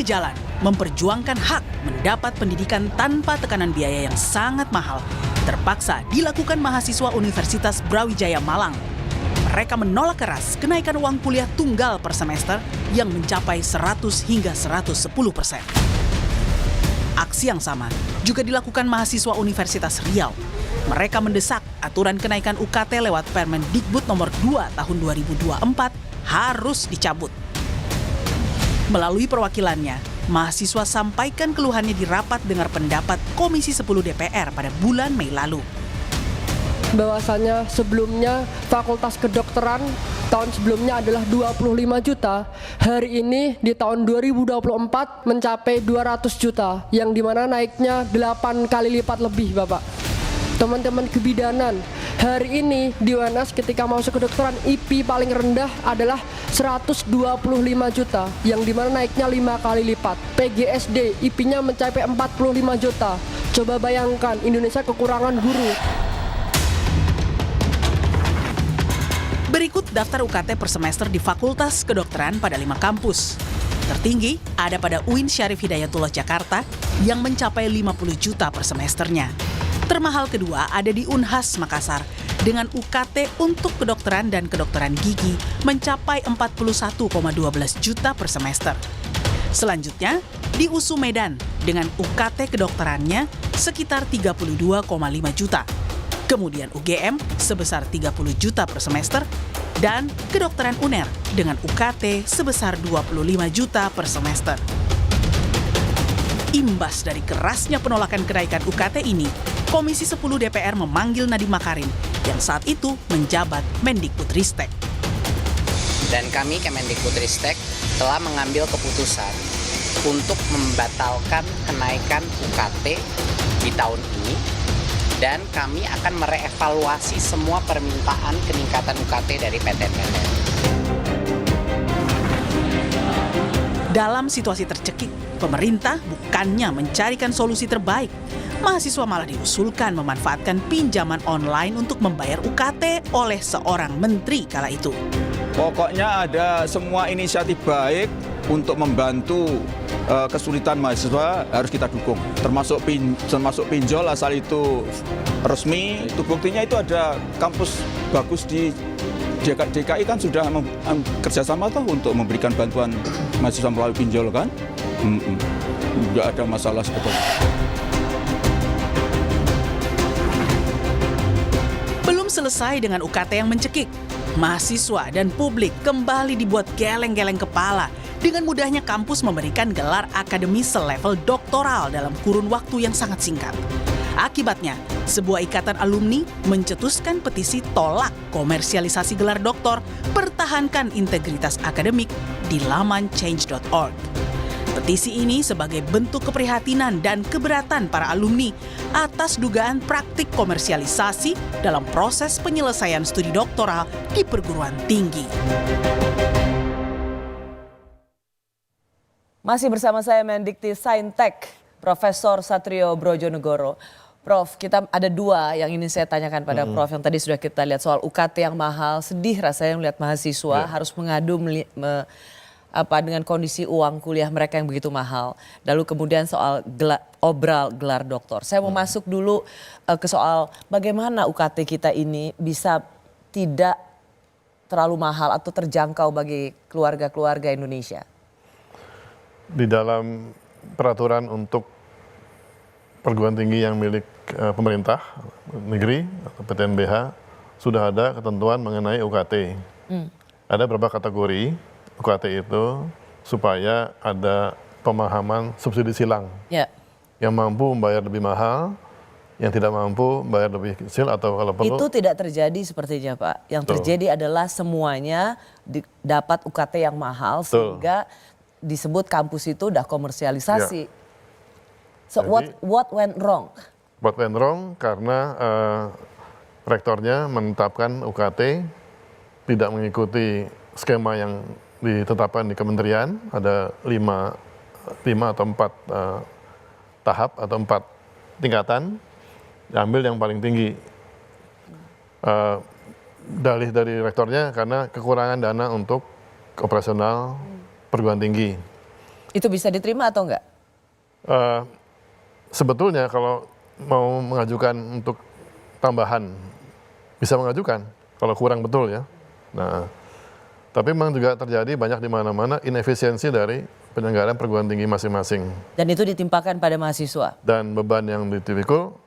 Jalan memperjuangkan hak mendapat pendidikan tanpa tekanan biaya yang sangat mahal terpaksa dilakukan mahasiswa Universitas Brawijaya Malang. Mereka menolak keras kenaikan uang kuliah tunggal per semester yang mencapai 100 hingga 110%. Aksi yang sama juga dilakukan mahasiswa Universitas Riau. Mereka mendesak aturan kenaikan UKT lewat Permendikbud nomor 2 tahun 2024 harus dicabut. Melalui perwakilannya, mahasiswa sampaikan keluhannya di rapat dengar pendapat Komisi 10 DPR pada bulan Mei lalu. Bahwasanya sebelumnya Fakultas Kedokteran tahun sebelumnya adalah 25 juta, hari ini di tahun 2024 mencapai 200 juta, yang dimana naiknya 8 kali lipat lebih, Bapak. Teman-teman kebidanan Hari ini di UNS ketika masuk kedokteran IP paling rendah adalah 125 juta, yang dimana naiknya 5 kali lipat. PGSD IP-nya mencapai 45 juta. Coba bayangkan Indonesia kekurangan guru. Berikut daftar UKT per semester di Fakultas Kedokteran pada 5 kampus. Tertinggi ada pada UIN Syarif Hidayatullah Jakarta yang mencapai 50 juta per semesternya. Termahal kedua ada di Unhas Makassar dengan UKT untuk kedokteran dan kedokteran gigi mencapai 41,12 juta per semester. Selanjutnya di USU Medan dengan UKT kedokterannya sekitar 32,5 juta. Kemudian UGM sebesar 30 juta per semester dan kedokteran UNER dengan UKT sebesar 25 juta per semester. Imbas dari kerasnya penolakan kenaikan UKT ini, Komisi 10 DPR memanggil Nadiem Makarim yang saat itu menjabat Mendikbudristek. Dan kami Kemendikbudristek telah mengambil keputusan untuk membatalkan kenaikan UKT di tahun ini dan kami akan merevaluasi semua permintaan peningkatan UKT dari PTN-PTN. Dalam situasi tercekik, pemerintah bukannya mencarikan solusi terbaik. Mahasiswa malah diusulkan memanfaatkan pinjaman online untuk membayar UKT oleh seorang menteri kala itu. Pokoknya ada semua inisiatif baik untuk membantu kesulitan mahasiswa harus kita dukung. Termasuk pinjol asal itu resmi. Itu buktinya itu ada kampus bagus di DKI kan sudah kerjasama tuh untuk memberikan bantuan mahasiswa melalui pinjol kan. Nggak ada masalah sebetulnya. Belum selesai dengan UKT yang mencekik, mahasiswa dan publik kembali dibuat geleng-geleng kepala dengan mudahnya kampus memberikan gelar akademi selevel doktoral dalam kurun waktu yang sangat singkat. Akibatnya, sebuah ikatan alumni mencetuskan petisi tolak komersialisasi gelar doktor, pertahankan integritas akademik di laman change.org. Petisi ini sebagai bentuk keprihatinan dan keberatan para alumni atas dugaan praktik komersialisasi dalam proses penyelesaian studi doktoral di perguruan tinggi. Masih bersama saya Mendikti Saintek, Profesor Satrio Brojonegoro. Prof, kita ada dua yang ingin saya tanyakan pada Prof yang tadi sudah kita lihat soal UKT yang mahal. Sedih rasanya melihat mahasiswa harus mengadu dengan kondisi uang kuliah mereka yang begitu mahal. Lalu kemudian soal gelar doktor. Saya mau masuk dulu ke soal bagaimana UKT kita ini bisa tidak terlalu mahal atau terjangkau bagi keluarga-keluarga Indonesia. Di dalam peraturan untuk perguruan tinggi yang milik pemerintah negeri atau PTNBH sudah ada ketentuan mengenai UKT. Ada beberapa kategori UKT itu supaya ada pemahaman subsidi silang. Yang mampu membayar lebih mahal, yang tidak mampu membayar lebih kecil atau kalau perlu. Itu tidak terjadi sepertinya Pak. Yang terjadi adalah semuanya dapat UKT yang mahal sehingga disebut kampus itu udah komersialisasi. So jadi, what went wrong? What went wrong karena rektornya menetapkan UKT tidak mengikuti skema yang ditetapkan di kementerian. Ada 5 atau 4 tahap atau 4 tingkatan. Diambil yang paling tinggi. Dalih dari rektornya karena kekurangan dana untuk operasional perguruan tinggi. Itu bisa diterima atau enggak? Sebetulnya kalau mau mengajukan untuk tambahan, bisa mengajukan kalau kurang betul ya. Nah, tapi memang juga terjadi banyak di mana-mana inefisiensi dari penyelenggaraan perguruan tinggi masing-masing. Dan itu ditimpakan pada mahasiswa? Dan beban yang dipikul,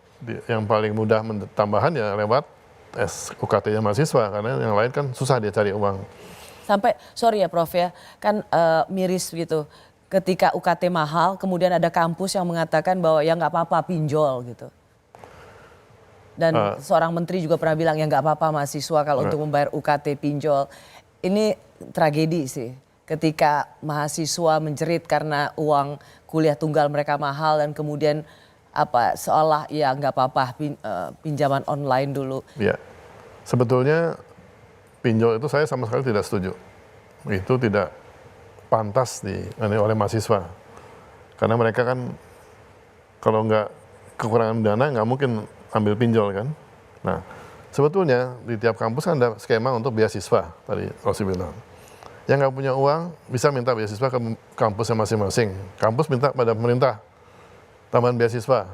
yang paling mudah tambahan ya lewat UKT-nya mahasiswa, karena yang lain kan susah dia cari uang. Sampai, sorry ya Prof ya, kan miris gitu. Ketika UKT mahal, kemudian ada kampus yang mengatakan bahwa ya nggak apa-apa pinjol gitu. Dan seorang menteri juga pernah bilang ya nggak apa-apa mahasiswa kalau untuk membayar UKT pinjol. Ini tragedi sih. Ketika mahasiswa menjerit karena uang kuliah tunggal mereka mahal dan kemudian seolah ya nggak apa-apa pinjaman online dulu. Ya. Sebetulnya pinjol itu saya sama sekali tidak setuju. Itu tidak pantas oleh mahasiswa. Karena mereka kan kalau nggak kekurangan dana nggak mungkin ambil pinjol kan. Nah, sebetulnya di tiap kampus kan ada skema untuk beasiswa tadi Rosi bilang. Yang nggak punya uang bisa minta beasiswa ke kampusnya masing-masing. Kampus minta pada pemerintah tambahan beasiswa.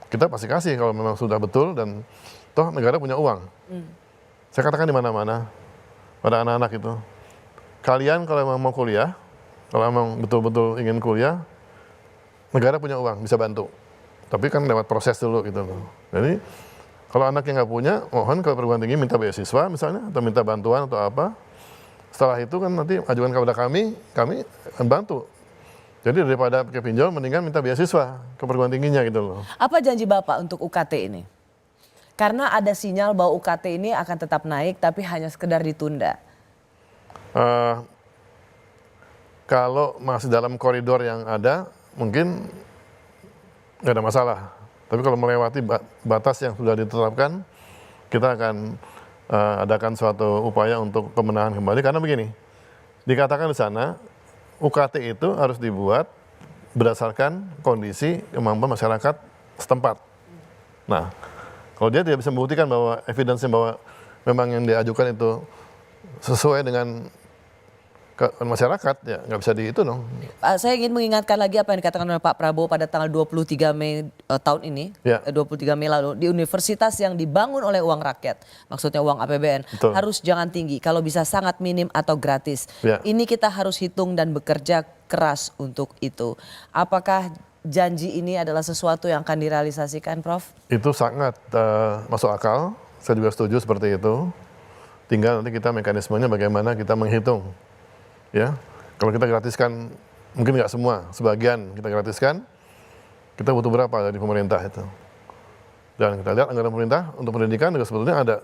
Kita pasti kasih kalau memang sudah betul dan toh negara punya uang. Saya katakan di mana-mana pada anak-anak itu. Kalian kalau memang mau kuliah, kalau memang betul-betul ingin kuliah, negara punya uang, bisa bantu. Tapi kan lewat proses dulu gitu loh. Jadi kalau anak yang nggak punya, mohon ke perguruan tinggi minta beasiswa misalnya, atau minta bantuan atau apa. Setelah itu kan nanti ajukan kepada kami bantu. Jadi daripada pakai pinjol, mendingan minta beasiswa ke perguruan tingginya gitu loh. Apa janji Bapak untuk UKT ini? Karena ada sinyal bahwa UKT ini akan tetap naik tapi hanya sekedar ditunda. Kalau masih dalam koridor yang ada, mungkin nggak ada masalah. Tapi kalau melewati batas yang sudah ditetapkan, kita akan adakan suatu upaya untuk pemenahan kembali. Karena begini, dikatakan di sana, UKT itu harus dibuat berdasarkan kondisi kemampuan masyarakat setempat. Nah, kalau dia tidak bisa membuktikan bahwa evidence-nya bahwa memang yang diajukan itu sesuai dengan masyarakat, ya nggak bisa di itu dong. Saya ingin mengingatkan lagi apa yang dikatakan oleh Pak Prabowo pada tanggal 23 Mei tahun ini, Ya. 23 Mei lalu, di universitas yang dibangun oleh uang rakyat, maksudnya uang APBN, Betul. harus jangan tinggi, kalau bisa sangat minim atau gratis. Ya. Ini kita harus hitung dan bekerja keras untuk itu. Apakah janji ini adalah sesuatu yang akan direalisasikan, Prof? Itu sangat masuk akal, saya juga setuju seperti itu. Tinggal nanti kita mekanismenya bagaimana kita menghitung. Ya, kalau kita gratiskan, mungkin nggak semua, sebagian kita gratiskan, kita butuh berapa dari pemerintah itu. Dan kita lihat anggaran pemerintah untuk pendidikan juga sebetulnya ada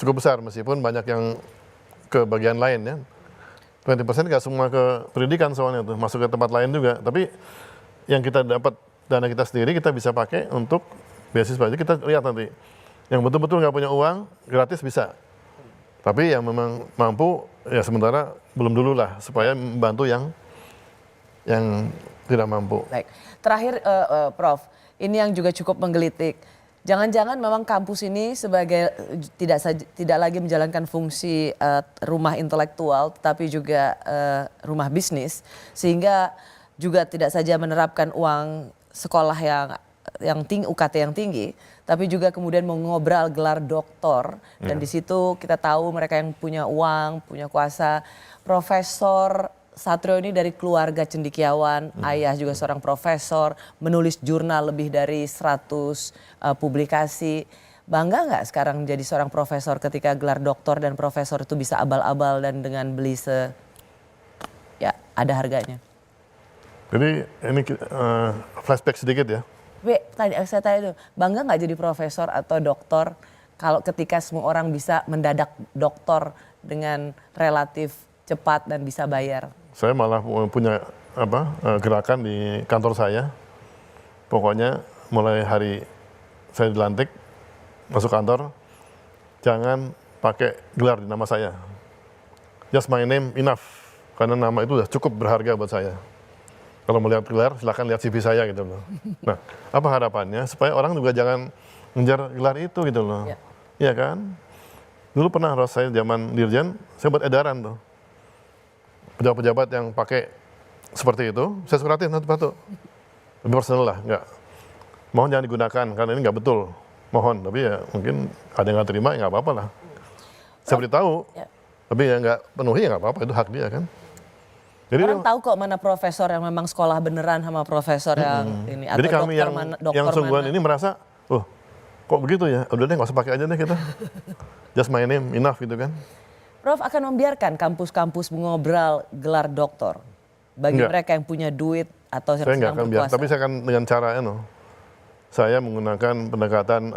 cukup besar, meskipun banyak yang ke bagian lain ya. 20% nggak semua ke pendidikan soalnya tuh, masuk ke tempat lain juga. Tapi yang kita dapat dana kita sendiri kita bisa pakai untuk beasiswa. Jadi kita lihat nanti, yang betul-betul nggak punya uang, gratis bisa. Tapi yang memang mampu, ya sementara belum dulu lah, supaya membantu yang tidak mampu. Baik, terakhir Prof, ini yang juga cukup menggelitik. Jangan-jangan memang kampus ini sebagai tidak lagi menjalankan fungsi rumah intelektual, tapi juga rumah bisnis, sehingga juga tidak saja menerapkan uang sekolah yang tinggi, UKT yang tinggi, tapi juga kemudian mengobral gelar doktor. Dan di situ kita tahu mereka yang punya uang, punya kuasa. Profesor Satrio ini dari keluarga cendekiawan, ayah juga seorang profesor, menulis jurnal lebih dari 100 publikasi. Bangga nggak sekarang menjadi seorang profesor ketika gelar doktor dan profesor itu bisa abal-abal dan dengan beli ya ada harganya. Jadi ini flashback sedikit ya. Saya tanya itu, bangga nggak jadi profesor atau doktor kalau ketika semua orang bisa mendadak doktor dengan relatif cepat dan bisa bayar? Saya malah punya gerakan di kantor saya. Pokoknya mulai hari saya dilantik masuk kantor, jangan pakai gelar di nama saya. Just my name enough, karena nama itu sudah cukup berharga buat saya. Kalau melihat gelar, silakan lihat CV saya gitu loh. Nah, apa harapannya? Supaya orang juga jangan ngejar gelar itu gitu loh. Iya kan? Dulu pernah saya zaman dirjen, saya buat edaran tuh. Pejabat-pejabat yang pakai seperti itu, saya suratin satu-satu. Lebih personal lah, enggak. Mohon jangan digunakan, karena ini nggak betul. Mohon, tapi ya mungkin ada yang nggak terima, ya nggak apa-apa lah. Saya beritahu, tapi ya nggak penuhi, ya nggak apa-apa, itu hak dia kan. Jadi orang tahu kok mana profesor yang memang sekolah beneran sama profesor yang ini. Atau jadi kami dokter yang sungguhan ini merasa, kok begitu ya, udah deh nggak usah pakai aja deh kita. Just my name, enough gitu kan. Prof akan membiarkan kampus-kampus mengobrol gelar doktor bagi mereka yang punya duit atau yang sedang berkuasa? Tapi saya akan dengan cara saya menggunakan pendekatan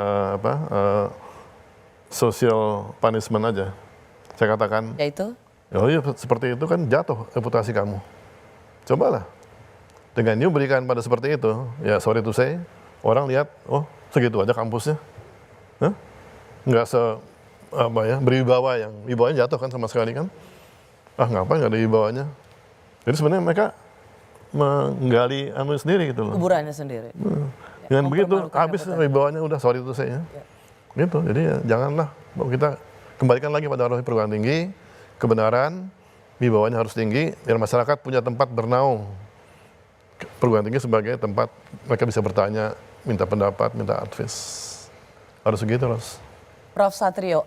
social punishment aja. Saya katakan. Yaitu? Oh iya, seperti itu kan jatuh reputasi kamu. Cobalah. Dengan you berikan pada seperti itu, ya sorry to say, orang lihat, oh segitu aja kampusnya. Nggak berwibawa, yang wibawanya jatuh kan sama sekali kan. Ngapain nggak ada wibawanya. Jadi sebenarnya mereka menggali sendiri gitu loh. Kuburannya sendiri. Dengan begitu habis wibawanya, udah sorry itu saya. Gitu. Jadi ya, janganlah kita kembalikan lagi pada roh perguruan tinggi, kebenaran, wibawanya harus tinggi, biar masyarakat punya tempat bernaung. Perguruan tinggi sebagai tempat mereka bisa bertanya, minta pendapat, minta advice. Harus begitu, Ros. Prof Satrio,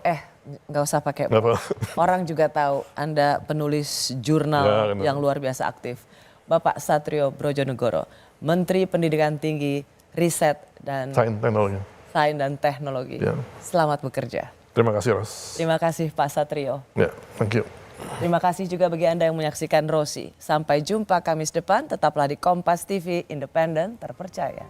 nggak usah pakai Prof. Orang juga tahu Anda penulis jurnal yang luar biasa aktif. Bapak Satrio Brojonegoro, Menteri Pendidikan Tinggi, Riset dan Sains dan Teknologi. Ya. Selamat bekerja. Terima kasih, Ros. Terima kasih, Pak Satrio. Ya, thank you. Terima kasih juga bagi Anda yang menyaksikan Rosi. Sampai jumpa Kamis depan, tetaplah di Kompas TV, independen, terpercaya.